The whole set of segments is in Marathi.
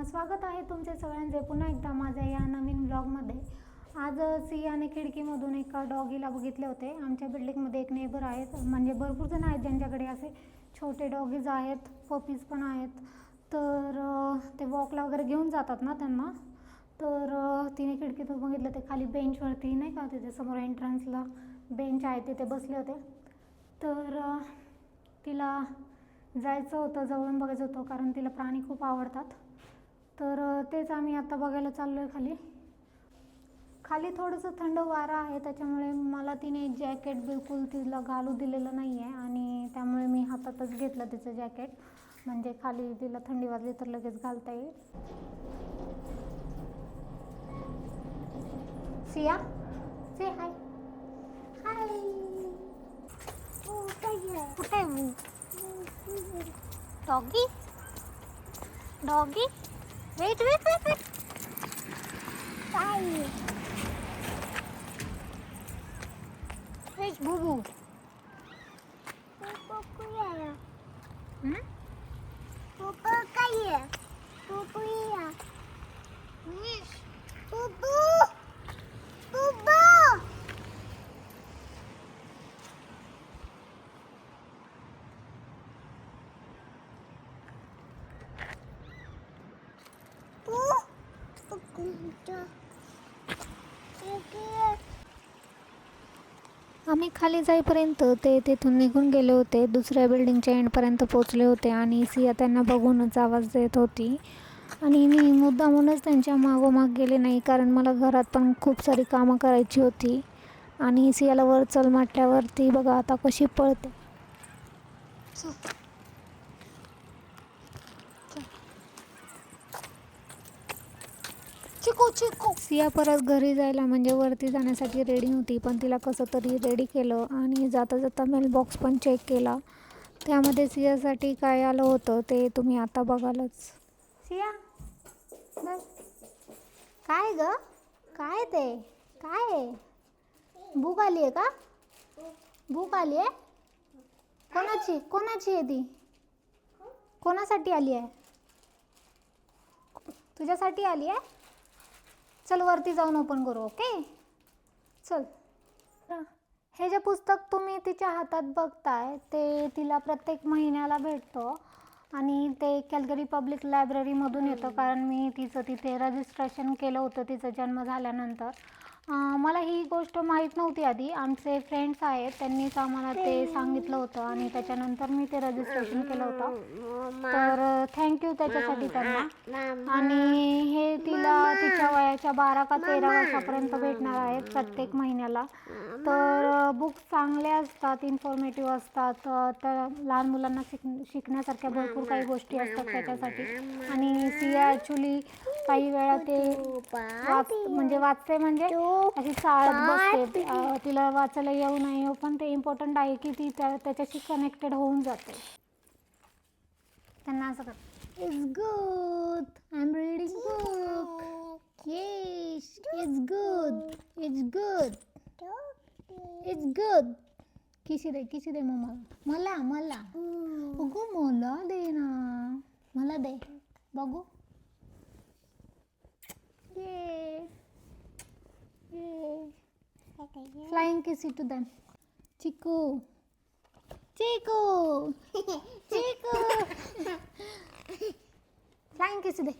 स्वागत आहे तुमचे सगळ्यांचे पुन्हा एकदा माझ्या या नवीन ब्लॉगमध्ये। आज सियाने खिडकीमधून एका डॉगीला बघितले होते। आमच्या बिल्डिंगमध्ये एक नेबर आहेत, म्हणजे भरपूर जण आहेत ज्यांच्याकडे असे छोटे डॉगीज आहेत, पपीज पण आहेत। तर ते वॉकला वगैरे घेऊन जातात ना त्यांना। तर तिने खिडकीतून बघितलं ते खाली बेंचवरती नाही का, तिथे समोर एंट्रन्सला बेंच आहे तिथे बसले होते। तर तिला जायचं होतं, जवळून बघायचं होतं, कारण तिला प्राणी खूप आवडतात। तर तेच आम्ही आता बघायला चाललो आहे। खाली थोडंसं थंड वारा आहे, त्याच्यामुळे मला तिने जॅकेट बिलकुल तिला घालू दिलेलं नाही आहे, आणि त्यामुळे मी हातातच घेतलं तिचं जॅकेट, म्हणजे खाली तिला थंडी वाजली तर लगेच घालता येईल। सिया से हाय हाय। कुठे आहे doggy? Doggy wait wait wait wait wait बुबू आम्ही खाली जाईपर्यंत ते तिथून निघून गेले होते, दुसऱ्या बिल्डिंगच्या एंडपर्यंत पोचले होते, आणि सिया त्यांना बघूनच आवाज देत होती। आणि मी मुद्दामूनच त्यांच्या मागोमाग गेले नाही, कारण मला घरात पण खूप सारी कामं करायची होती। आणि सियाला वर चल म्हटल्यावरती बघा आता कशी पळते। चिकू चिकू। सिया परत घरी जायला म्हणजे वरती जाण्यासाठी रेडी होती, पण तिला कसं तरी रेडी केलं आणि जाता जाता मेल बॉक्स पण चेक केला। त्यामध्ये सियासाठी काय आलं होतं ते तुम्ही आता बघालच। सिया काय ग? काय ते काय आहे? भूक आली आहे का? भूक आली आहे? कोणाची कोणाची आहे ती? कोणासाठी आली आहे? तुझ्यासाठी आली आहे? चल वरती जाऊन ओपन करू, ओके? चल। हे जे पुस्तक तुम्ही तिच्या हातात बघताय ते तिला प्रत्येक महिन्याला भेटतं, आणि ते कॅल्गरी पब्लिक लायब्ररीमधून येतं, कारण मी तिचं तिथे रजिस्ट्रेशन केलं होतं तिचा जन्म झाल्यानंतर। मला ही गोष्ट माहीत नव्हती आधी, आमचे फ्रेंड्स आहेत त्यांनीच आम्हाला ते सांगितलं होतं, आणि त्याच्यानंतर मी ते रजिस्ट्रेशन केलं होतं। तर थँक्यू त्याच्यासाठी त्यांना। आणि हे तिला तिच्या वयाच्या 12 का 13 वर्षापर्यंत भेटणार आहेत प्रत्येक महिन्याला। तर बुक्स चांगले असतात, इन्फॉर्मेटिव्ह असतात, तर लहान मुलांना शिकण्यासारख्या भरपूर काही गोष्टी असतात त्याच्यासाठी। आणि सिया ॲक्च्युली काही वेळा ते वाचते म्हणजे अशी चाळत बसते, तिला वाचायला येऊ नाही येऊ, पण ते इम्पॉर्टंट आहे की ती त्याच्याशी कनेक्टेड होऊन जाते। त्यांना असं कर, it's good, I am reading book, yes it's good, it's good, it's good. किसी दे मम्मा, मला मला बघू, मला दे ना, मला दे बघू। ये फ्लाइंग किसी टू देम। चिकू चिकू चिकू फ्लाइंग किसी दे।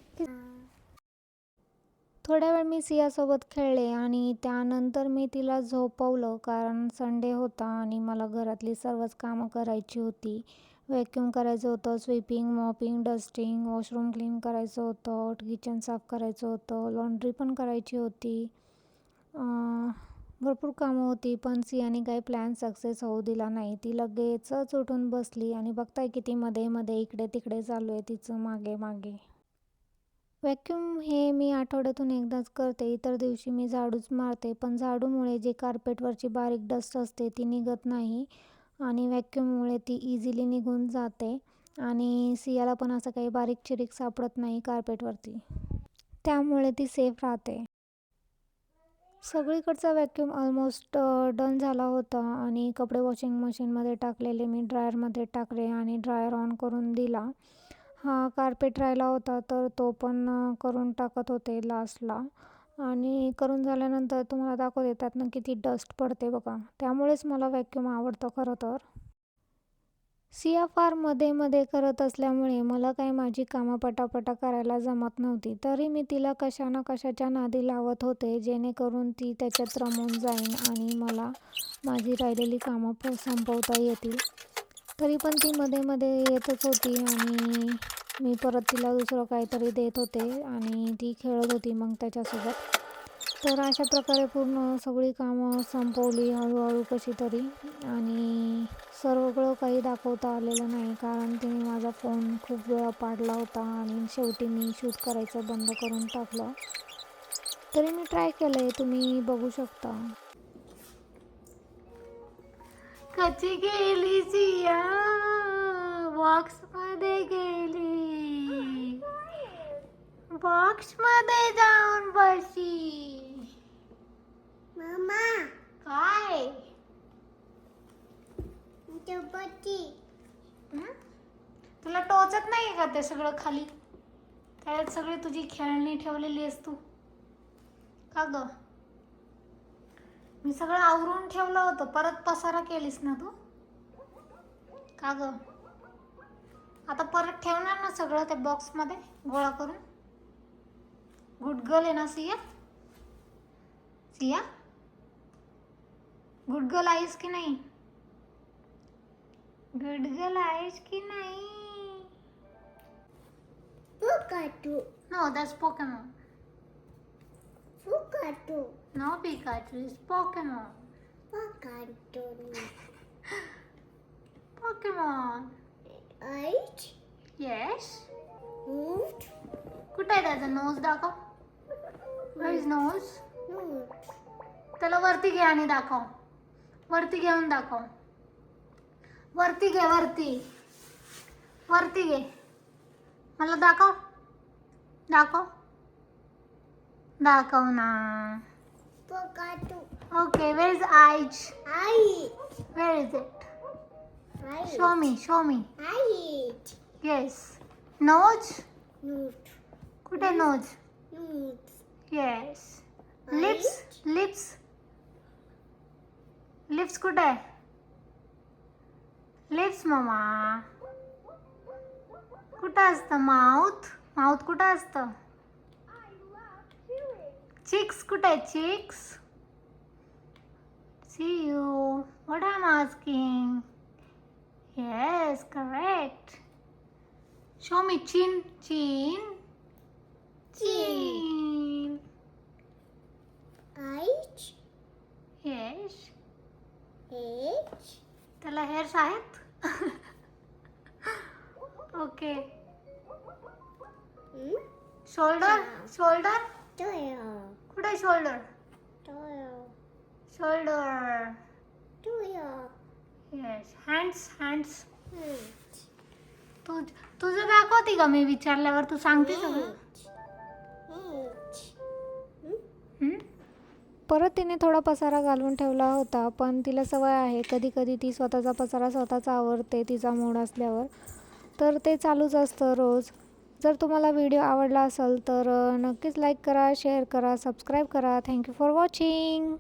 थोड्या वेळ मी सियासोबत खेळले, आणि त्यानंतर मी तिला झोपवलं, कारण संडे होता आणि मला घरातली सर्वच कामं करायची होती। व्हॅक्यूम करायचं होतं, sweeping, mopping, dusting, washroom clean करायचं होतं, किचन साफ करायचं होतं, लॉन्ड्री पण करायची होती। भरपूर कामं होती, पण सियाने काही प्लॅन सक्सेस होऊ दिला नाही। ती लगेचच उठून बसली, आणि बघताय किती मध्ये मध्ये इकडे तिकडे चालू आहे तिचं मागे मागे। व्हॅक्यूम हे मी आठवड्यातून एकदाच करते, इतर दिवशी मी झाडूच मारते, पण झाडूमुळे जे कार्पेटवरची बारीक डस्ट असते ती निघत नाही, आणि व्हॅक्यूममुळे ती इझिली निघून जाते, आणि सियाला पण असं काही बारीक चिरीक सापडत नाही कार्पेटवरती, त्यामुळे ती सेफ राहते। सगळीकडचा व्हॅक्यूम ऑलमोस्ट डन झाला होता, आणि कपडे वॉशिंग मशीनमध्ये टाकलेले मी ड्रायरमध्ये टाकले आणि ड्रायर ऑन करून दिला। हा कार्पेट राहिला होता तर तो पण करून टाकत होते लास्टला. आणि करून झाल्यानंतर तुम्हाला दाखवते त्यातनं किती डस्ट पडते बघा. त्यामुळेच मला व्हॅक्यूम आवडतं खरं तर. सिया फार मध्ये मध्ये करत असल्यामुळे मला काही माझी कामं पटापटा करायला जमत नव्हती. तरी मी तिला कशा ना कशाच्या नादी लावत होते जेणेकरून ती त्याच्यात रमून जाईन आणि मला माझी राहिलेली कामं संपवता येतील. तरी पण ती मध्ये मध्ये येतच होती आणि मी परत तिला दुसरं काहीतरी देत होते आणि ती खेळत होती मग त्याच्यासोबत. तर अशा प्रकारे पूर्ण सगळी कामं संपवली हळूहळू कशी तरी. आणि सगळं काही दाखवता आलेलं नाही कारण तिने माझा फोन खूप वेळा पाडला होता आणि शेवटी मी शूट करायचं बंद करून टाकलं. तरी मी ट्राय केलं आहे, तुम्ही बघू शकता. कशी गेली सिया, बॉक्समध्ये गेली, बॉक्समध्ये जाऊन बसली. मामा काय चपाती तुला टोचत नाही का ते सगळं खाली? त्यात सगळी तुझी खेळणी ठेवलेली आहेस तू का ग? मी सगळं आवरून ठेवलं होतं, परत पसारा केलीस ना तू का ग? आता परत ठेवणार ना सगळं त्या बॉक्समध्ये गोळा करून? गुड गर्ल आहे ना सिया? सिया गुड गर्ल आहेस की नाही? गुड गर्ल आहेस की नाही? Pikachu No, that's Pokemon. Pikachu No, Pikachu is Pokemon. Pikachu Pokemon. Eight Yes. Root कुठे आहे त्याचं नोज दाखव. Where is nose? Root त्याला वरती घे आणि दाखव. वरती घेऊन दाखव. वरती घे, वरती वरती घे. मला दाखव. दाखव दाखव ना. Pikachu Okay, where is eyes? Eight Where is it? Eight Show me, show me. Eight Yes. Nose? Root कुठे nose? Root Yes. Lips? Lips? Lips कुठे? Lips मामा. कुठं असतं माउथ? माउथ कुठं असतं? चिक्स कुठे आहे? Chicks? See you. What I'm asking? Yes, correct. Show me chin. Chin. Chin. Eight Yes. Eight त्याला हेअर्स आहेत? ओके. शोल्डर? शोल्डर Twelve कुठे? Shoulder. Twelve shoulder. Twelve yes. Hands. Hands Eight तुझं दाखवते का मी विचारल्यावर तू सांगते सगळं? परत तिने थोडा पसारा घालून ठेवला होता पण तिला सवय आहे कधी कधी ती स्वतःचा पसारा स्वतःच आवरते तिचा मूड असल्यावर. तर ते चालूच असतं रोज. जर तुम्हाला व्हिडिओ आवडला असेल तर नक्कीच लाईक करा, शेअर करा, सबस्क्राईब करा. Thank you for watching.